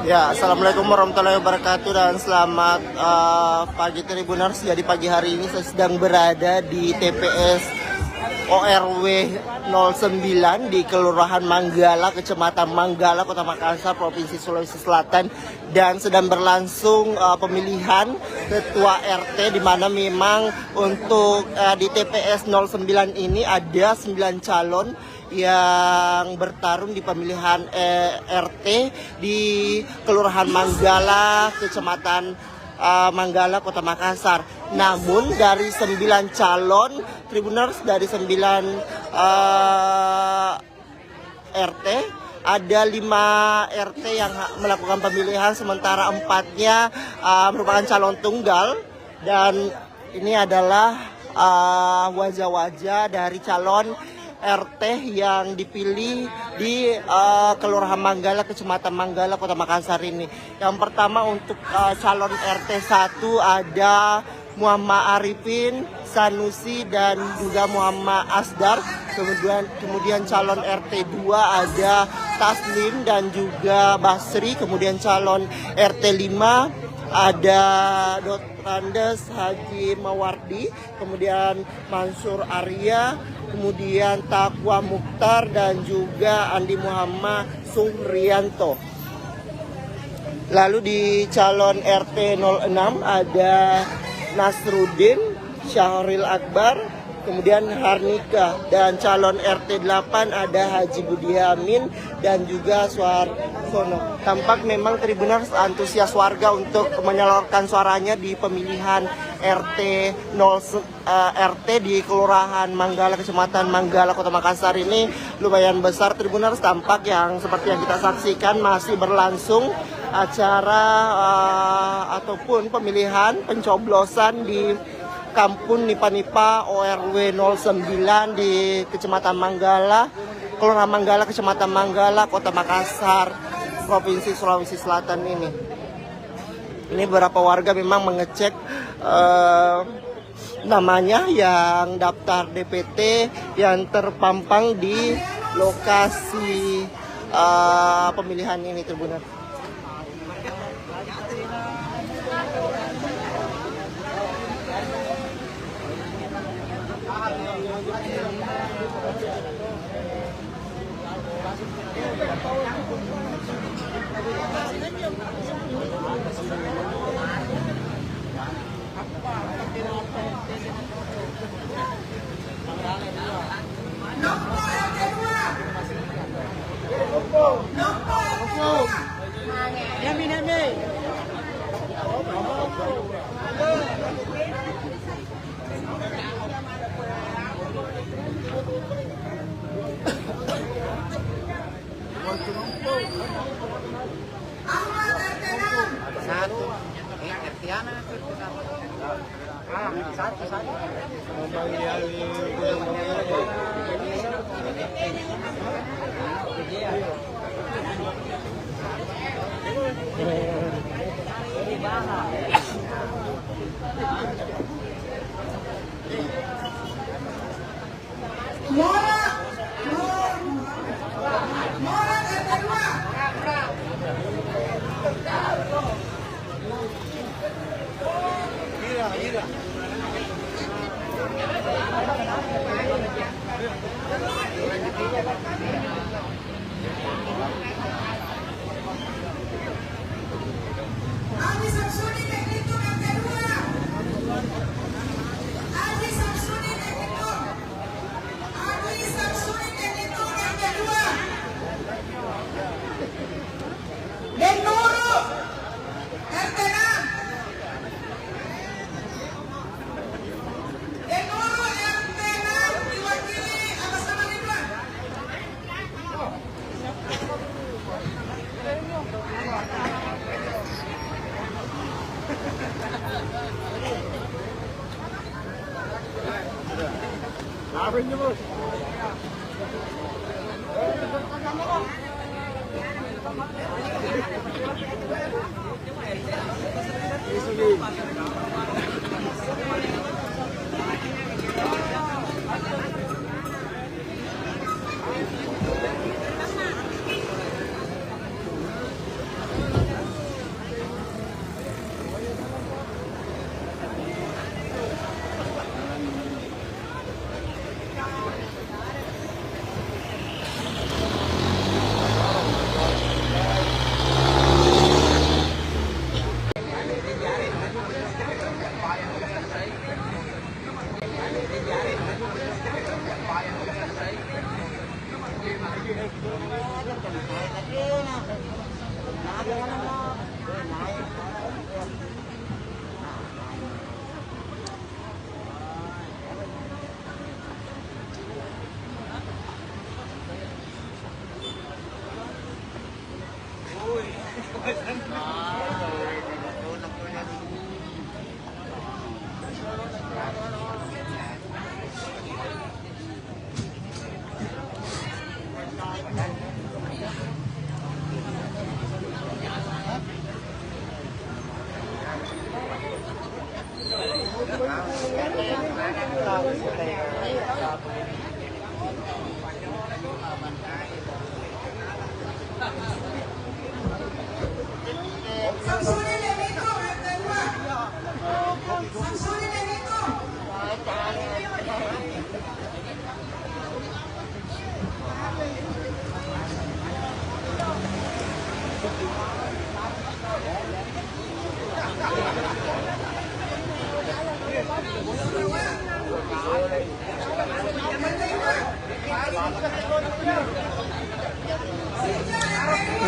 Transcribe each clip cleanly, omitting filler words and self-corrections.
Ya, assalamualaikum warahmatullahi wabarakatuh dan selamat pagi Tribuners. Jadi pagi hari ini saya sedang berada di TPS ORW 09 di Kelurahan Manggala, Kecamatan Manggala, Kota Makassar, Provinsi Sulawesi Selatan, dan sedang berlangsung pemilihan ketua RT, di mana memang untuk di TPS 09 ini ada 9 calon yang bertarung di pemilihan RT di Kelurahan Manggala, Kecamatan Manggala, Kota Makassar. Namun dari 9 calon Tribuners, dari 9 RT, ada 5 RT yang melakukan pemilihan, sementara 4-nya merupakan calon tunggal. Dan ini adalah wajah-wajah dari calon RT yang dipilih di Kelurahan Manggala, Kecamatan Manggala, Kota Makassar ini. Yang pertama untuk calon RT 1 ada Muhammad Arifin, Sanusi, dan juga Muhammad Asdar. Kemudian calon RT 2 ada Taslim dan juga Basri. Kemudian calon RT 5 ada Dotrandes Haji Mawardi, kemudian Mansur Arya, kemudian Takwa Mukhtar, dan juga Andi Muhammad Suhrianto. Lalu di calon RT 06 ada Nasruddin Syahril Akbar, kemudian Harnika, dan calon RT 8 ada Haji Budi Amin dan juga Suarsono. Tampak memang Tribuners antusias warga untuk menyalurkan suaranya di pemilihan RT di Kelurahan Manggala, Kecamatan Manggala, Kota Makassar ini lumayan besar. Tribuners, tampak yang seperti yang kita saksikan masih berlangsung acara ataupun pemilihan pencoblosan di Kampung Nipa-Nipa ORW 09 di Kecamatan Manggala, Kelurahan Manggala, Kecamatan Manggala, Kota Makassar, Provinsi Sulawesi Selatan ini. Ini beberapa warga memang mengecek namanya yang daftar DPT yang terpampang di lokasi pemilihan ini, Tribuners. Samsunin dan Miko, kedua. Samsunin dan Miko.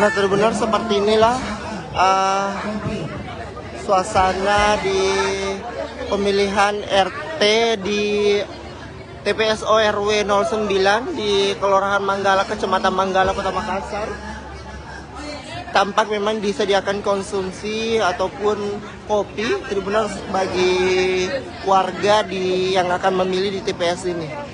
Nah, benar seperti inilah suasana di pemilihan RT di TPS ORW 09 di Kelurahan Manggala, Kecamatan Manggala, Kota Makassar. Tampak memang disediakan konsumsi ataupun kopi Tribuners bagi warga yang akan memilih di TPS ini.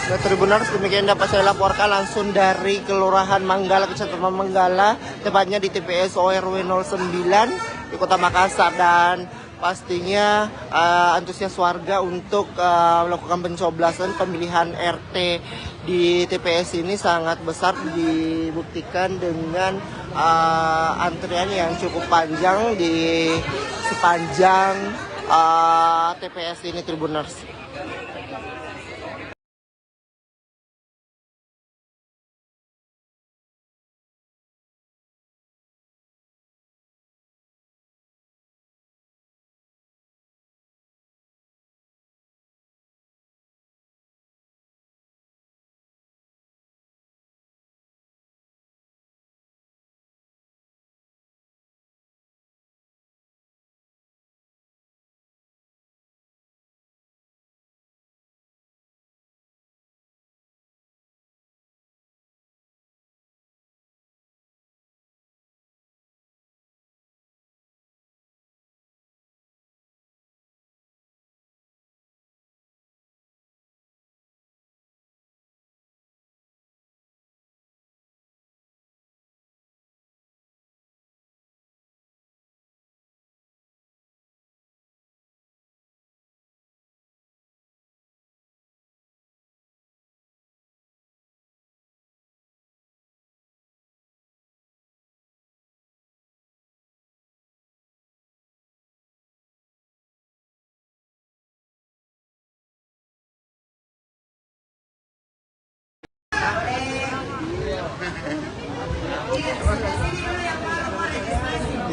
Nah, Tribuners, demikian dapat saya laporkan langsung dari Kelurahan Manggala, Kecamatan Manggala, tepatnya di TPS ORW 09 di Kota Makassar. Dan pastinya antusias warga untuk melakukan pencoblosan pemilihan RT di TPS ini sangat besar, dibuktikan dengan antrian yang cukup panjang di sepanjang TPS ini, Tribuners.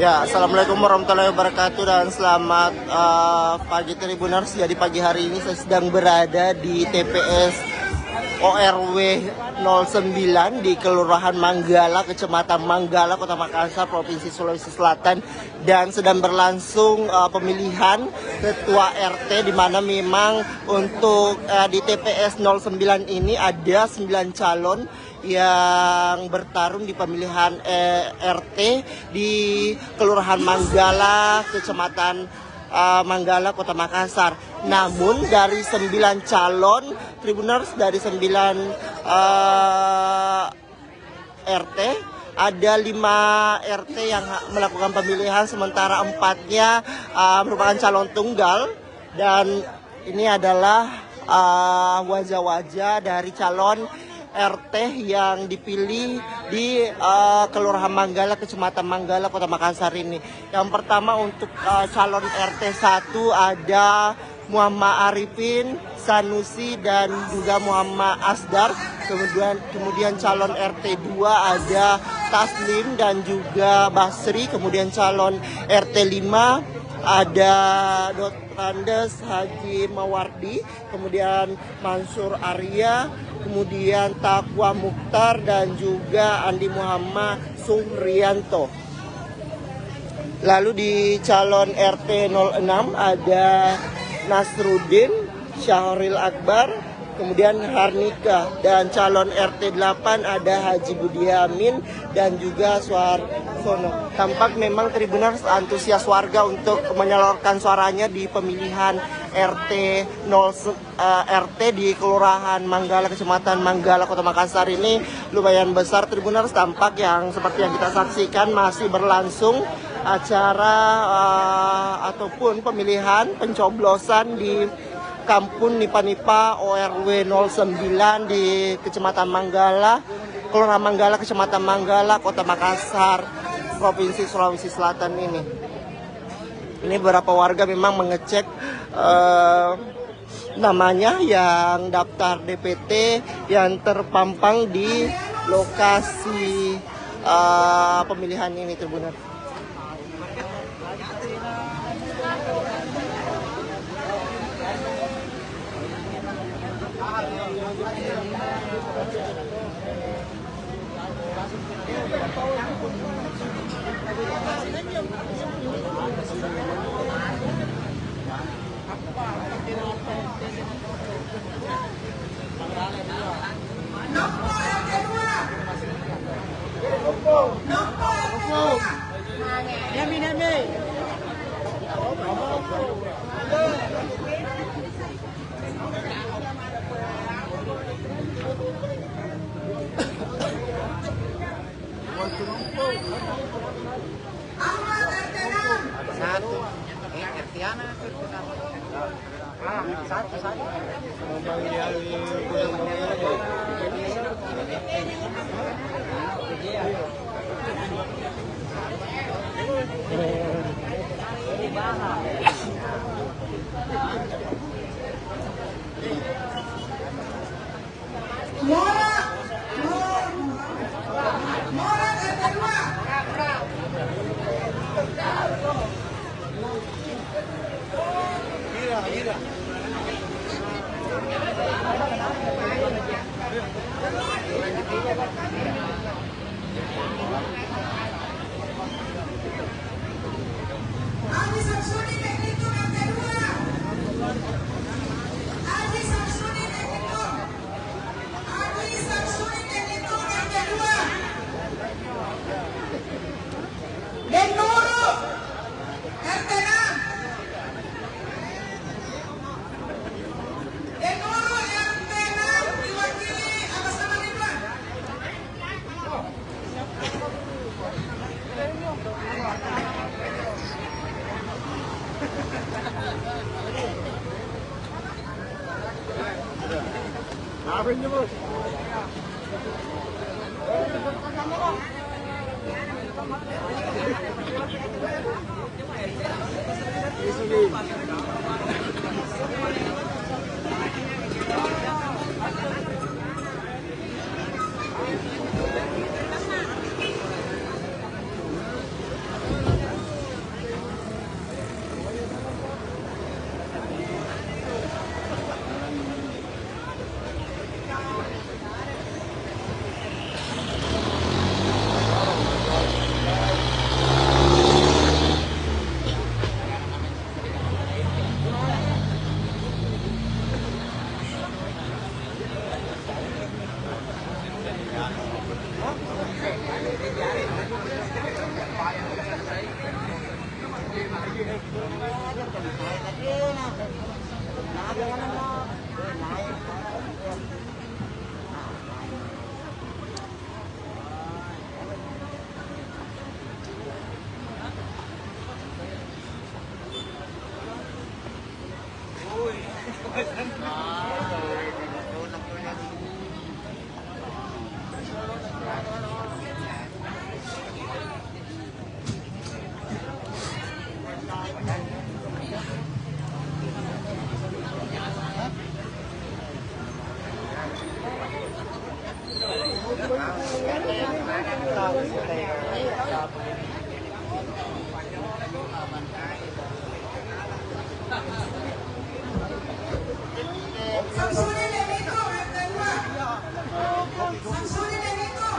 Ya, assalamualaikum warahmatullahi wabarakatuh dan selamat pagi Tribuners. Jadi pagi hari ini saya sedang berada di TPS ORW 09 di Kelurahan Manggala, Kecamatan Manggala, Kota Makassar, Provinsi Sulawesi Selatan, dan sedang berlangsung pemilihan ketua RT, di mana memang untuk di TPS 09 ini ada 9 calon yang bertarung di pemilihan RT di Kelurahan Manggala, Kecamatan Manggala, Kota Makassar. Namun dari 9 calon Tribuners, dari 9 RT, ada 5 RT yang melakukan pemilihan, sementara 4-nya merupakan calon tunggal. Dan ini adalah wajah-wajah dari calon RT yang dipilih di Kelurahan Manggala, Kecamatan Manggala, Kota Makassar ini. Yang pertama untuk calon RT 1 ada Muhammad Arifin, Sanusi, dan juga Muhammad Asdar. Kemudian calon RT 2 ada Taslim dan juga Basri. Kemudian calon RT 5 ada Dr. Andes Haji Mawardi, kemudian Mansur Arya, kemudian Takwa Mukhtar, dan juga Andi Muhammad Suhrianto. Lalu di calon RT 06 ada Nasruddin Syahril Akbar, kemudian Harnika, dan calon RT 8 ada Haji Budi Amin dan juga Suarsono. Tampak memang Tribuners antusias warga untuk menyalurkan suaranya di pemilihan RT di Kelurahan Manggala, Kecamatan Manggala, Kota Makassar ini lumayan besar. Tribuners, tampak yang seperti yang kita saksikan masih berlangsung acara ataupun pemilihan pencoblosan di Kampung Nipa-Nipa ORW 09 di Kecamatan Manggala, Kelurahan Manggala, Kecamatan Manggala, Kota Makassar, Provinsi Sulawesi Selatan ini. Ini beberapa warga memang mengecek namanya yang daftar DPT yang terpampang di lokasi pemilihan ini, Tribuners. Samsuri Lemiko, Retenwa. Samsuri Lemiko.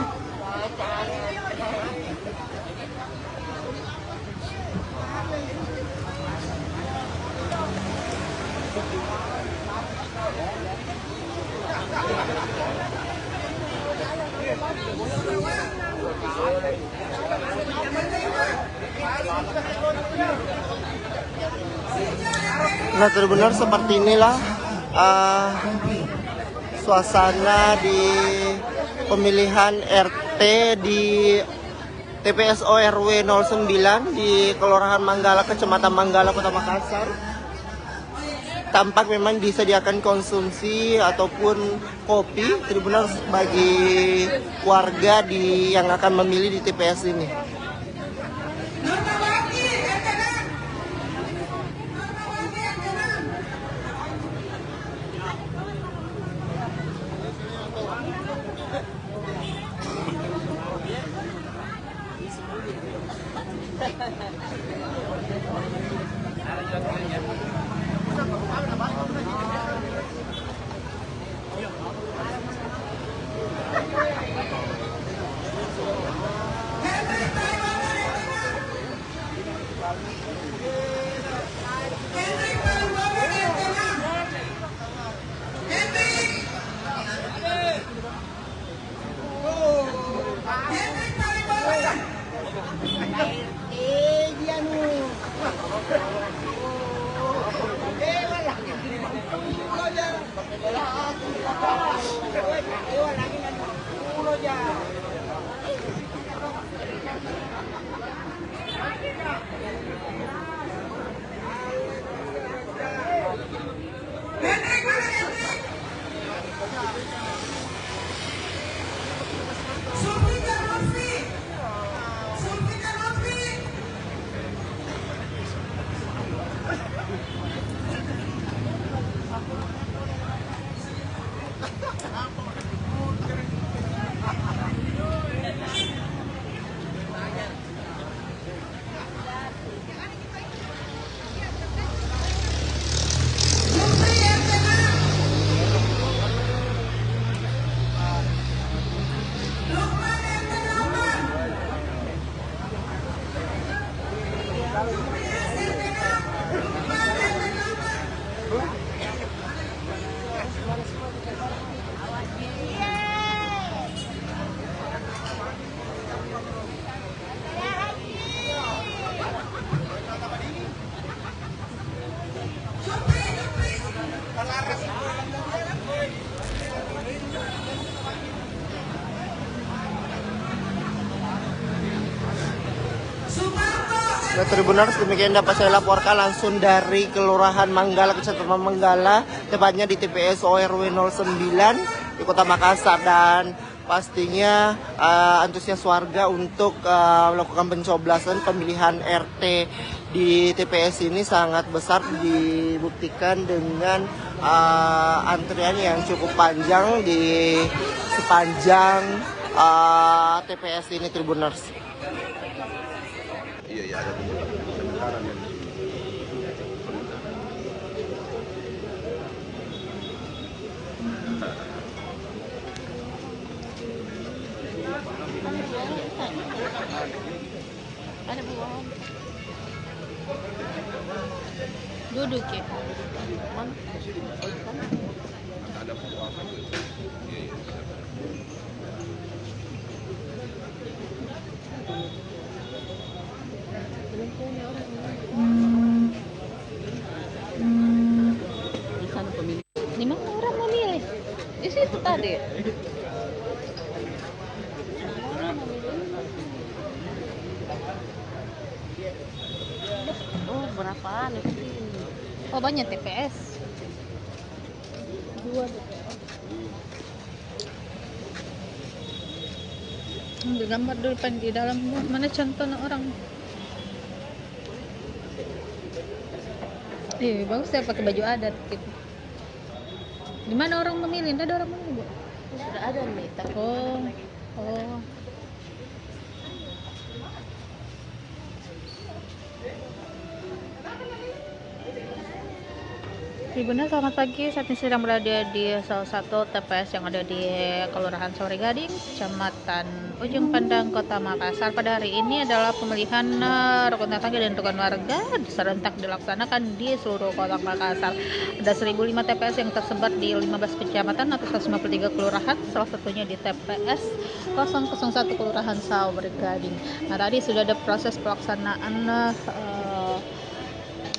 Nah, benar seperti inilah suasana di pemilihan RT di TPS ORW 09 di Kelurahan Manggala, Kecamatan Manggala, Kota Makassar. Tampak memang disediakan konsumsi ataupun kopi Tribuners bagi warga yang akan memilih di TPS ini. Notawaki, Retenang. Notawaki, Retenang. Henry Pariwara, Retenang. Henry Pariwara, Retenang. Henry. Henry Pariwara. Henry, mana Henry? Sulfika Lutfi. Sulfika Lutfi. Lutfi Retenang. Lukman Retenang. Julius Retenang. Lukman Retenang. Supri, Supri. Sumarto, Nah, Tribuners, demikian dapat saya laporkan langsung dari Kelurahan Manggala, Kecamatan Manggala, tepatnya di TPS ORW 09 di Kota Makassar. Dan pastinya antusias warga untuk melakukan pencoblosan pemilihan RT di TPS ini sangat besar, dibuktikan dengan antrian yang cukup panjang di sepanjang TPS ini, Tribuners. Iya, ada pemekaran yang Ada buah. Duduk ya. ada apa? Iya, iya. Belum punya orang. tadi. Oh, berapaan itu? Oh, banyak TPS. 2 TPS. Ambil gambar dulu pan di dalam. Mana contohnya orang? Bagus ya pakai baju adat gitu. Di mana orang memilih? Tidak ada orang memilih, Bu? Sudah ada nih, tapi Oh. Tribunnya selamat pagi, saat ini sedang berada di salah satu TPS yang ada di Kelurahan Sore Gading, Kecamatan Ujung Pandang, Kota Makassar. Pada hari ini adalah pemilihan rukun tetangga dan rukun warga serentak dilaksanakan di seluruh Kota Makassar. Ada 1005 TPS yang tersebar di 15 kecamatan atau 153 kelurahan, salah satunya di TPS 001 Kelurahan Sore Gading. Nah, tadi sudah ada proses pelaksanaan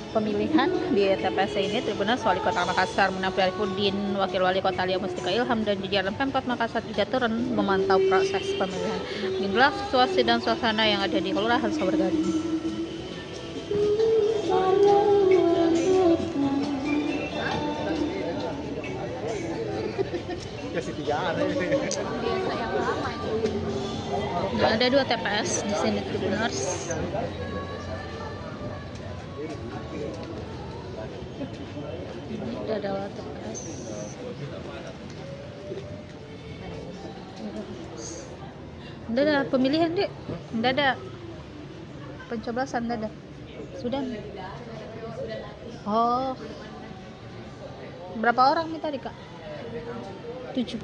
pemilihan di TPS ini. Tribunal Wali Kota Makassar Munafri Arifudin, Wakil Wali Kota Lia Mustika Ilham, dan jajaran Pemkot Makassar juga turun memantau proses pemilihan. Inilah situasi dan suasana yang ada di Kelurahan Sore Gading. Ada 2 TPS di sini Tribuners. Ini adalah TPS. Tidak ada pemilihan, Dek. Tidak ada pencoblosan, tidak ada. Sudah. Oh. Berapa orang nih tadi, Kak? 7.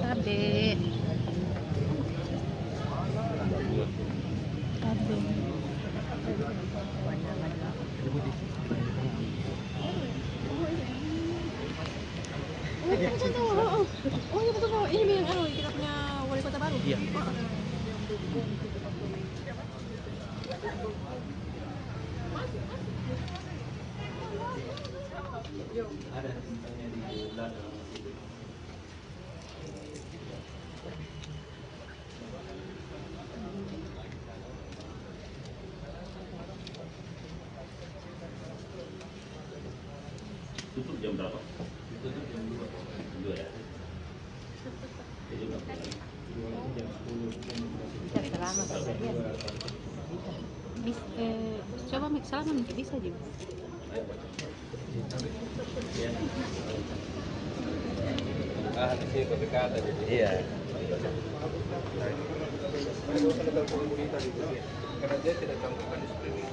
Cabe. oh iya betul, ini yang kita punya wali kota baru. Iya. Tutup jam berapa? Tutup jam 2 ya? Coba mix salaman bisa juga. Di sini berdekatan jadi. Iya. Karena dia tidak cantumkan di screening.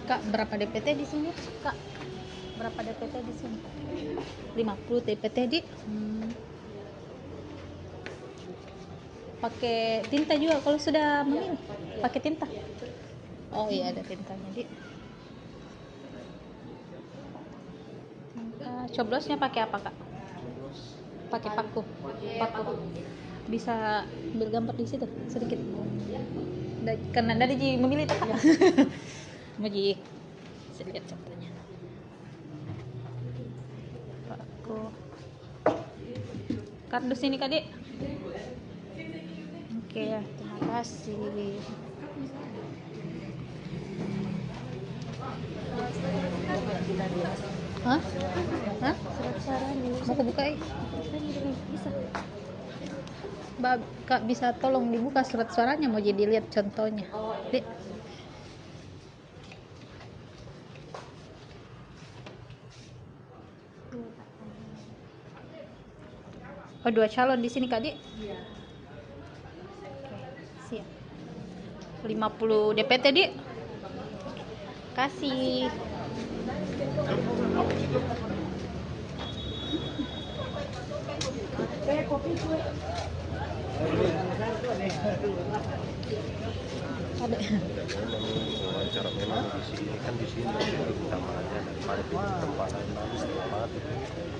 Kak, berapa DPT di sini? Kak, berapa DPT di sini? 50 DPT, Di. Pakai tinta juga kalau sudah memilih. Pakai tinta. Oh iya, ada tintanya, Di. Tinta. Coblosnya pakai apa, Kak? Pakai paku. Bisa ambil gambar di situ sedikit. Karena dari memilih tak, Kak. Maji, saya lihat contohnya. Paku. Kardus ini, Kak, Dek. Oke, terima kasih. Hah? Mau kebuka? Bisa. Kak, bisa tolong dibuka surat suaranya, mau jadi lihat contohnya. Dek. Oh, 2 calon di sini, Kak, Dik. Oke, siap. 50 DPT, Dik. Kasih. Ada. Wawancara memang di sini kan di sini utamanya daripada di tempat lain habis tempat.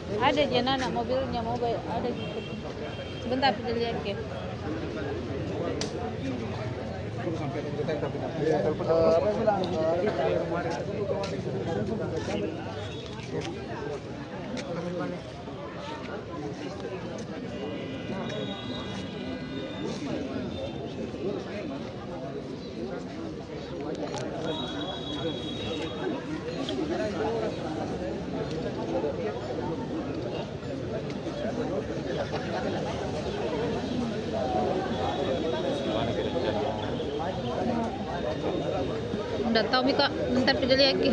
Ada jana anak mobilnya mau ada gitu. Sebentar dilihat ya. Nggak tahu Mika, bentar pilih lagi.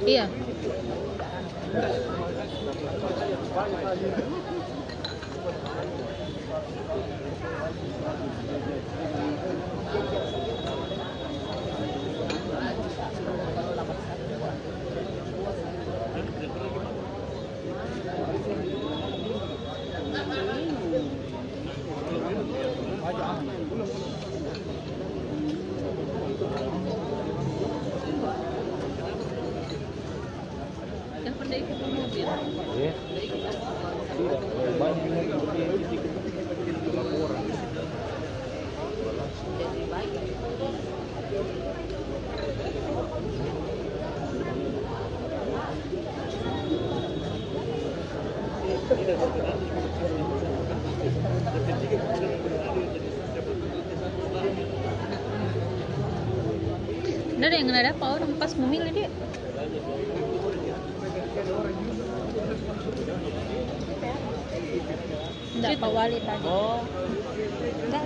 Iya. Nggak ada yang nggak ada apa orang pas memilih dia. Enggak, Pak Wali tadi. Oh. Enggak.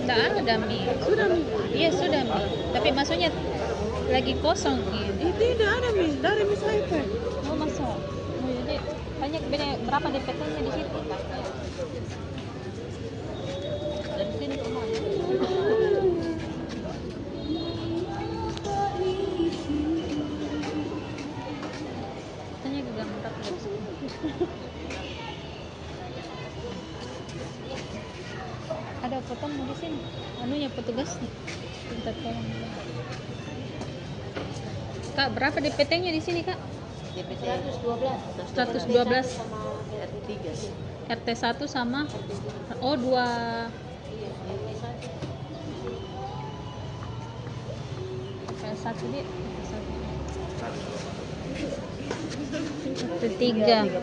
Enggak ada mie. Sudah Mi. Iya sudah mie. Tapi maksudnya lagi kosong gitu. Tidak ada Mi, dari Mi Cyber. Oh masuk. Oh, jadi banyak beda berapa DPT-nya di situ? Dari sini kemana? Tanya juga murah dari sini. Ada fotomu di sini. Anunya petugasnya. Minta tolong. Kak, berapa DPT-nya di sini, Kak? DPT 112. 112 sama RT 3. RT 1 sama oh 2 Iya, RT 1. RT 1 dia RT 3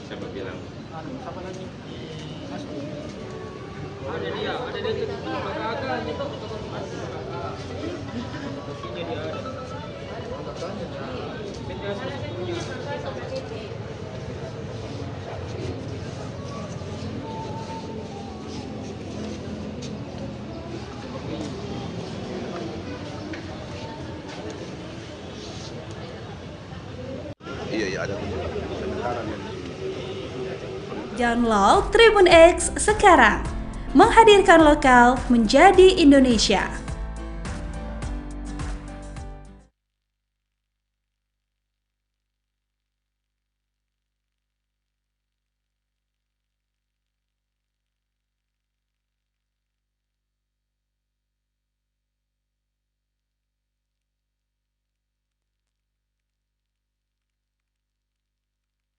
Siapa bilang? Iya, ada sementara nih. Download Tribun X sekarang, menghadirkan lokal menjadi Indonesia.